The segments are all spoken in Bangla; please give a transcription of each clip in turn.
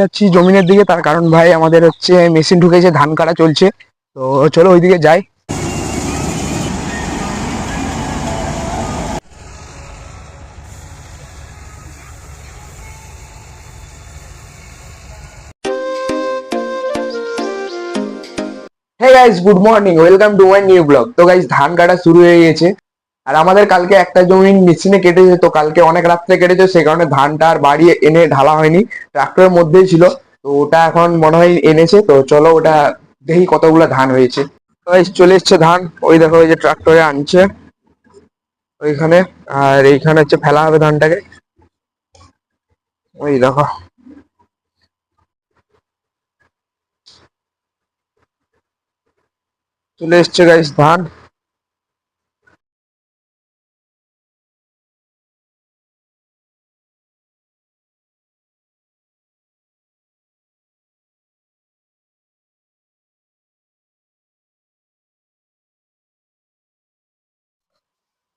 যাচ্ছি জমিনের দিকে, তার কারণ ভাই আমাদের হচ্ছে মেশিন ঢুকেছে, ধান কাটা চলছে। তো চলো ওইদিকে যাই। Hey guys, good morning, welcome to my new blog. তো গাইস, ধান কাটা শুরু হয়ে গেছে। আর আমাদের কালকে একটা জমি মেশিনে কেটেছে, তো কালকে অনেক রাত্রে কেটেছে, সেই কারণে ধানটা আর বাড়ি এনে ঢালা হয়নি, ট্রাক্টরের মধ্যেই ছিল। তো ওটা এখন মনে হয় এনেছে, তো চলো ওটা দেখি কতগুলো ধান হয়েছে। তো গাইস, চলে এসছে ধান, ওই দেখো ওই যে ট্রাক্টরে আনছে ওইখানে। আর এইখানে হচ্ছে ফেলা হবে ধানটাকে, ওই দেখো। চলে এসছে গাইস ধান।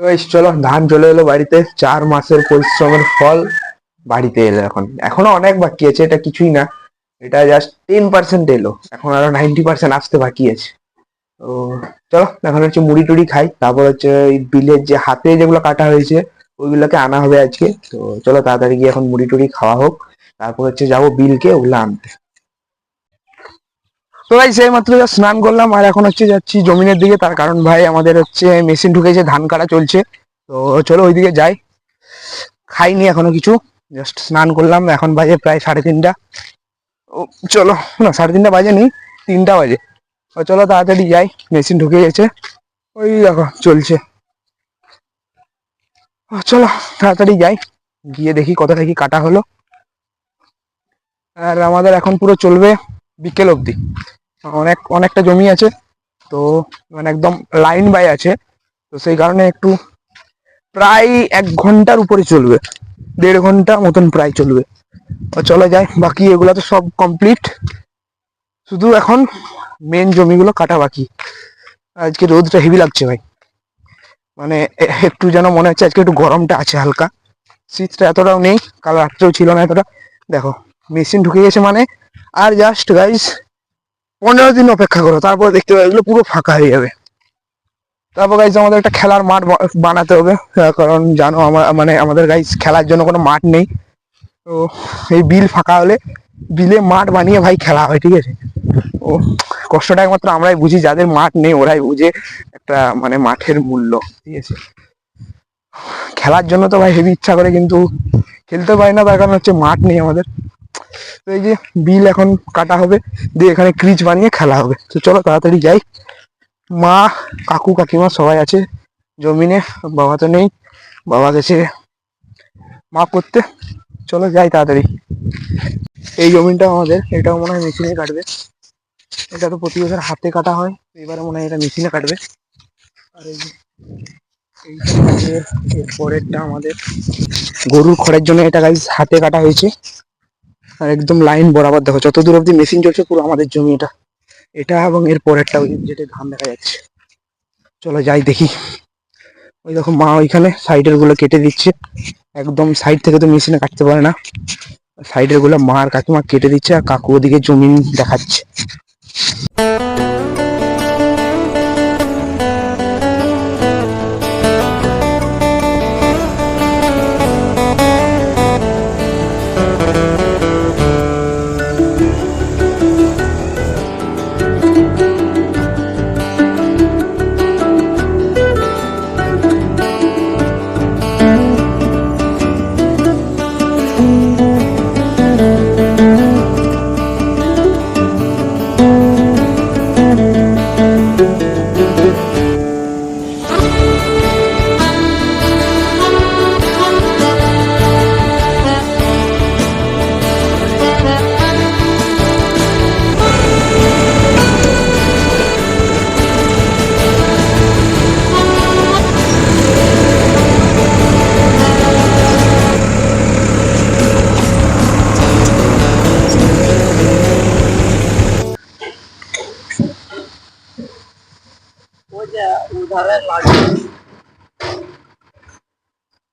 তো গাইস চলো, ধান চলে এলো বাড়িতে, 4 মাসের পরিশ্রমের ফল বাড়িতে এলো। এখনো অনেক বাকি আছে, এটা কিছুই না, এটা জাস্ট 10% এলো, এখন আরো 90% আসতে বাকি আছে। তো চলো এখন হচ্ছে মুড়ি টুড়ি খাই, তারপর হচ্ছে ওই বিলের যে হাতে যেগুলো কাটা হয়েছে ওইগুলোকে আনা হবে আজকে। তো চলো তাড়াতাড়ি গিয়ে এখন মুড়ি টুড়ি খাওয়া হোক, তারপর হচ্ছে যাবো বিলকে ওগুলো আনতে। তো ভাই সেই মাত্র স্নান করলাম, আর এখন হচ্ছে যাচ্ছি জমিনের দিকে, তার কারণ ভাই আমাদের হচ্ছে মেশিন ঢুকেছে, ধান কাটা চলছে। তো চলো ওইদিকে যাই। খাইনি এখনো কিছু, জাস্ট স্নান করলাম, এখন বাজে প্রায় 3:30। ও চলো, না 3:30 বাজেনি, 3টা বাজে। ও চলো তাড়াতাড়ি যাই, মেশিন ঢুকে গেছে, ওই দেখো চলছে। ও চলো তাড়াতাড়ি যাই, গিয়ে দেখি কতটা কি কাটা হলো। আর আমাদের এখন পুরো চলবে বিকেল অবধি, অনেকটা জমি আছে। তো মানে একদম লাইন বাই আছে, তো সেই কারণে একটু প্রায় 1 ঘন্টার উপরে চলবে, 1.5 ঘন্টা মতন প্রায় চলবে। তো চলে যাই, বাকি এগুলো তো সব কমপ্লিট, শুধু এখন মেন জমিগুলো কাটা বাকি। আজকে রোদটা হেভি লাগছে ভাই, মানে একটু যেন মনে হচ্ছে আজকে একটু গরমটা আছে হালকা, শীতটা এতটাও নেই, কাল রাত্রেও ছিল না এতটা। দেখো মেশিন ঢুকে গেছে মানে আর জাস্ট গাইস 15 দিন অপেক্ষা করো, তারপর দেখতে পাবে এগুলো পুরো ফাঁকা হয়ে যাবে। তারপর গাইস আমাদের একটা খেলার মাঠ বানাতে হবে, কারণ জানো আমার মানে আমাদের গাইস খেলার জন্য কোনো মাঠ নেই। তো এই বিল ফাঁকা হলে বিলে মাঠ বানিয়ে ভাই খেলা হয়, ঠিক আছে। ও কষ্টটা একমাত্র আমরাই বুঝি, যাদের মাঠ নেই ওরাই বুঝে একটা মানে মাঠের মূল্য, ঠিক আছে। খেলার জন্য তো ভাই হেভি ইচ্ছা করে, কিন্তু খেলতে পারি না, তার কারণ হচ্ছে মাঠ নেই আমাদের। তো এই যে বিল এখন কাটা হবে, দিয়ে এখানে ক্রিজ বানিয়ে খেলা হবে। তো চলো তাড়াতাড়ি যাই, মা কাকু কাকিমা সবাই আছে জমিনে, বাবা তো নেই, বাবা গেছে মাপ করতে। চলো যাই তাড়াতাড়ি। এই জমিটা আমাদের, এটাও মনে হয় মেশিনে কাটবে, এটা তো প্রতি বছর হাতে কাটা হয়, এবারে মনে হয় এটা মেশিনে কাটবে। আর এই যে এইটা কাটবে, এর পরেরটা আমাদের গরুর খড়ের জন্য এটা গাইস হাতে কাটা হয়েছে। আর একদম লাইন বরাবর দেখো, যত দূর অব্দি মেশিন চলছে পুরো আমাদের জমি এটা, এটা এবং এর পরেরটা ওই যেটা ধান দেখা যাচ্ছে। চলো যাই দেখি। ওই দেখো মা ওইখানে সাইডের গুলো কেটে দিচ্ছে, একদম সাইড থেকে তো মেশিনে কাটতে পারে না, সাইডের গুলো মা আর কাকিমা কেটে দিচ্ছে, আর কাকু ওদিকে জমি দেখাচ্ছে।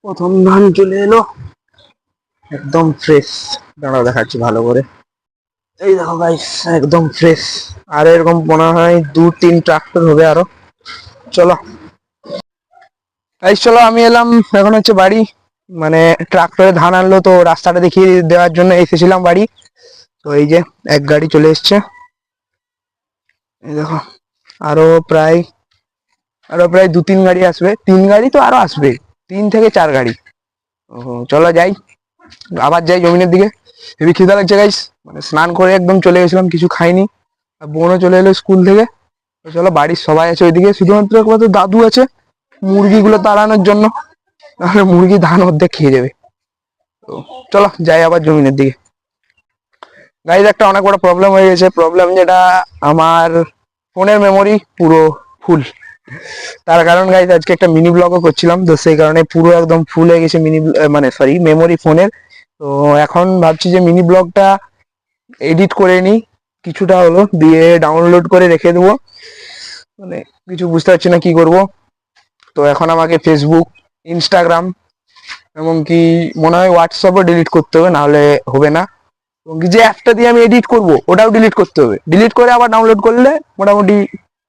প্রথম ধান চলে এলো, একদম ফ্রেশ, দাঁড়াও দেখাচ্ছি ভালো করে। এই দেখো গাইস, একদম ফ্রেশ। আর এরকম মনে হয় 2-3 ট্রাক্টর হবে আরো। চলো গাইস, চলো আমি এলাম এখন হচ্ছে বাড়ি। মানে ট্রাক্টরে ধান আনলো তো রাস্তাটা দেখিয়ে দেওয়ার জন্য এসেছিলাম বাড়ি। তো এই যে এক গাড়ি চলে এসছে, এই দেখো। আরো প্রায় আরো প্রায় 2-3 গাড়ি আসবে, 3 গাড়ি তো আরো আসবে, 3 থেকে 4 গাড়ি। ও, চলো যাই, আবার যাই জমিনের দিকে। হেবি খিদা লাগছে গাইস, মানে স্নান করে একদম চলে গেছিলাম, কিছু খাইনি। আর বোনও চলে এলো স্কুল থেকে। তো চলো, বাড়ির সবাই আছে ওইদিকে, শুধুমাত্র একমাত্র দাদু আছে মুরগিগুলো তাড়ানোর জন্য, নাহলে মুরগি ধান অর্ধেক খেয়ে যাবে। তো চলো যাই আবার জমিনের দিকে। গাইজ, একটা অনেক বড় প্রবলেম হয়ে গেছে। প্রবলেম যেটা, আমার ফোনের মেমোরি পুরো ফুল। তার কারণ গাইজ, আজকে একটা মিনি ব্লগও করছিলাম, তো সেই কারণে পুরো একদম ফুল হয়ে গেছে মানে সরি মেমোরি ফোনের। তো এখন ভাবছি যে মিনি ব্লগটা এডিট করে নিই, কিছুটা হলো দিয়ে ডাউনলোড করে রেখে দেবো। মানে কিছু বুঝতে পারছি না কি করব। তো এখন আমাকে ফেসবুক, ইনস্টাগ্রাম, এমনকি মনে হয় হোয়াটসঅ্যাপও ডিলিট করতে হবে, নাহলে হবে না। এবং যে অ্যাপটা দিয়ে আমি এডিট করব ওটাও ডিলিট করতে হবে, ডিলিট করে আবার ডাউনলোড করলে মোটামুটি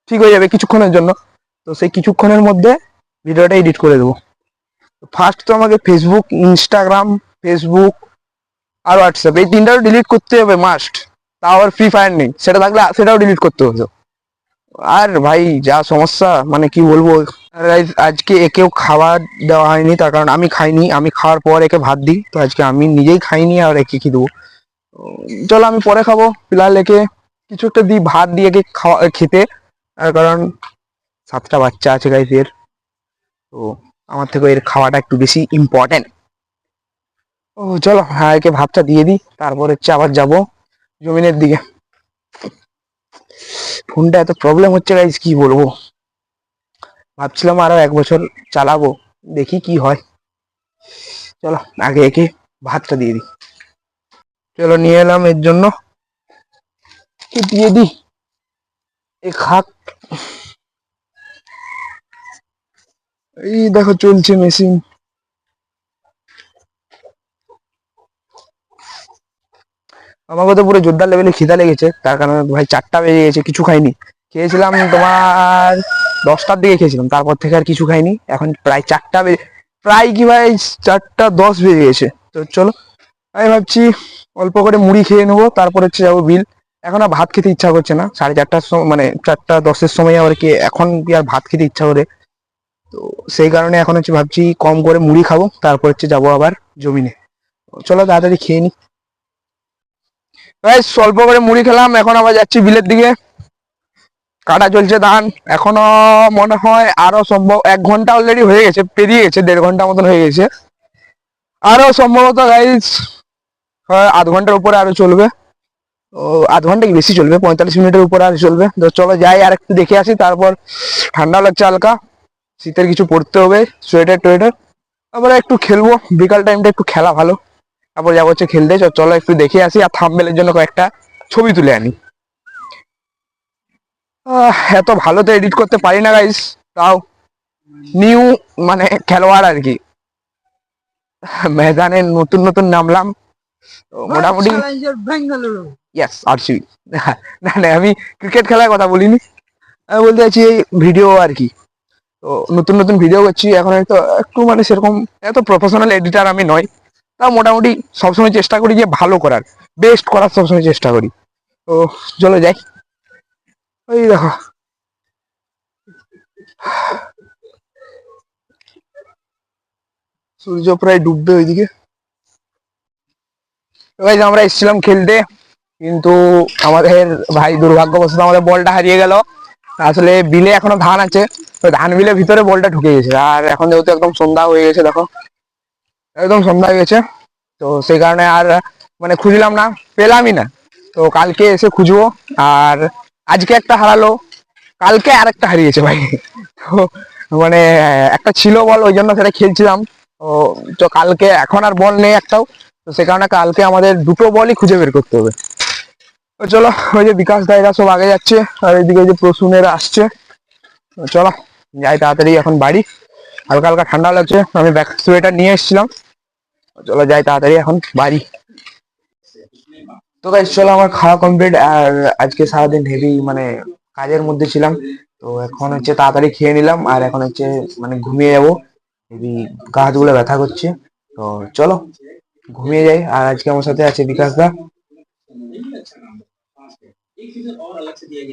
ঠিক হয়ে যাবে কিছুক্ষণের জন্য। তো সেই কিছুক্ষণের মধ্যে ভিডিওটা এডিট করে দেবো। ফার্স্ট তো আমাকে ফেসবুক, ইনস্টাগ্রাম, ফেসবুক আর হোয়াটসঅ্যাপ, এই তিনটাও ডিলিট করতে হবে মাস্ট। তাও আবার ফ্রি ফায়ার নেই, সেটা থাকলে সেটাও ডিলিট করতে হতো। আর ভাই যা সমস্যা, মানে কি বলবো। আর guys, আজকে একেও খাবার দেওয়া হয়নি, তার কারণ আমি খাইনি। আমি খাওয়ার পর একে ভাত দিই, তো আজকে আমি নিজেই খাইনি আর একে কি দেবো। চলো আমি পরে খাবো, ফিলহাল একে কিছু একটা দিই, ভাত দিয়ে একে খাওয়া খেতে। তার কারণ 7টা বাচ্চা আছে গাইস এর, তো আমার থেকে এর খাওয়াটা একটু বেশি ইম্পর্টেন্ট। ও চলো, হ্যাঁ একে ভাতটা দিয়ে দিই, তারপর হচ্ছে আবার যাবো জমিনের দিকে। ফোনটা এত প্রবলেম হচ্ছে গাইস, কি বলবো। ভাবছিলাম আরো 1 বছর চালাবো, দেখি কি হয়। চলো আগে একে ভাতটা দিয়ে দিই। চলো নিয়ে এলাম এর জন্য, কি দিয়ে দিই, এ খাক। এই দেখো চলছে মেশিন। আমাকে তো পুরো জোরদার লেভেলে খিদা লেগেছে, তার কারণে ভাই 4টা বেজে গেছে, কিছু খাইনি। খেয়েছিলাম তোমার 10টার দিকে খেয়েছিলাম, তারপর থেকে আর কিছু খাইনি। এখন প্রায় 4টা বেজে, প্রায় কি ভাই 4টা 10 বেজে গেছে। তো চলো আমি ভাবছি অল্প করে মুড়ি খেয়ে নেবো, তারপর হচ্ছে যাবো বিল। এখন আর ভাত খেতে ইচ্ছা করছে না, 4:30টার সময়, মানে 4টা 10-এর সময় আবার কি এখন কি আর ভাত খেতে ইচ্ছা করে। তো সেই কারণে এখন হচ্ছে ভাবছি কম করে মুড়ি খাবো, তারপর হচ্ছে যাবো আবার জমিনে। চলো তাড়াতাড়ি খেয়ে নি। স্বল্প করে মুড়ি খেলাম, এখন আবার যাচ্ছি বিলের দিকে। কাটা চলছে ধান এখনো, মনে হয় আরো সম্ভব 1 ঘন্টা অলরেডি হয়ে গেছে, পেরিয়ে গেছে, 1.5 ঘন্টা মতন হয়ে গেছে। আরো সম্ভবত গাইস আধ ঘন্টার উপরে আরো চলবে। ও, আধ ঘন্টা কি বেশি চলবে, 45 মিনিটের উপরে আর চলবে। তো চলো যাই আর একটু দেখে আসি, তারপর ঠান্ডা লাগছে হালকা, শীতের কিছু পরতে হবে, সোয়েটার টোয়েটার। তারপরে একটু খেলবো, বিকাল টাইমটা একটু খেলা ভালো। তারপর যাবো হচ্ছে খেলতে। চলো একটু দেখে আসি, আর থাম্বনেলের জন্য কয়েকটা ছবি তুলে আনি। এত ভালো তো এডিট করতে পারি না গাইস, তাও নিউ মানে খেলোয়াড় আর কি, ময়দানে নতুন নতুন নামলাম, তো মোটামুটি। Yes RCB. না না, আমি ক্রিকেট খেলার কথা বলিনি, আমি বলতে চাইছি এই ভিডিও আর কি। তো নতুন নতুন ভিডিও করছি এখন, হয়তো একটু মানে সেরকম এত প্রফেশনাল এডিটার আমি নই, তাও মোটামুটি সবসময় চেষ্টা করি যে ভালো করার, বেস্ট করার সবসময় চেষ্টা করি। তো চলো যাই। ওই দেখো, সূর্য প্রায় ডুববে ওইদিকে। গাইস আমরা এসেছিলাম খেলতে, কিন্তু আমাদের ভাই দুর্ভাগ্যবশত আমাদের বলটা হারিয়ে গেল। আসলে বিলে এখনো ধান আছে, তো ধান বিলের ভিতরে বলটা ঢুকে গেছে। আর এখন যেহেতু একদম সন্ধ্যা হয়ে গেছে, দেখো একদম সন্ধ্যা হয়ে গেছে, তো সেই কারণে আর মানে খুঁজলাম না, পেলামই না। তো কালকে এসে খুঁজবো। আর আজকে একটা হারালো, কালকে আর একটা হারিয়েছে ভাই। তো মানে একটা ছিল বল, ওই জন্য সেটা খেলছিলাম। তো তো কালকে এখন আর বল নেই একটাও, তো সে কারণে কালকে আমাদের দুটো বলই খুঁজে বের করতে হবে। তো চলো, ওই যে বিকাশ দা এরা সব আগে যাচ্ছে, আর এইদিকে ওই যে প্রসূনেরা আসছে। তো চলো যাই তাড়াতাড়ি এখন বাড়ি, হালকা হালকা ঠান্ডা লাগছে, আমি ব্যাক সোয়েটার নিয়ে এসেছিলাম। চলো যাই তাড়াতাড়ি এখন বাড়ি। তো গাইস চলো, আমার খাওয়া কমপ্লিট। আর আজকে সারাদিন হেভি মানে কাজের মধ্যে ছিলাম। তো এখন হচ্ছে তাড়াতাড়ি খেয়ে নিলাম, আর এখন হচ্ছে মানে ঘুমিয়ে যাবো। হেভি গা হাতগুলো ব্যথা করছে। তো চলো ঘুমিয়ে যাই। আর আজকে আমার সাথে আছে বিকাশ দা।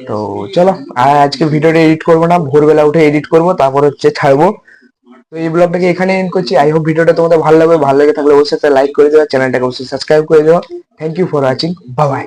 তো চলো, আর আজকে ভিডিওটা এডিট করবো না, ভোরবেলা উঠে এডিট করবো, তারপর হচ্ছে ছাড়বো। তো এই ব্লগটাকে এখানে এন্ড করছি। আই হোপ ভিডিওটা তোমাদের ভালো লাগবে। ভালো লেগে থাকলে অবশ্যই লাইক করে দেওয়া, চ্যানেলটাকে অবশ্যই সাবস্ক্রাইব করে দেওয়া। Thank you for watching. Bye by.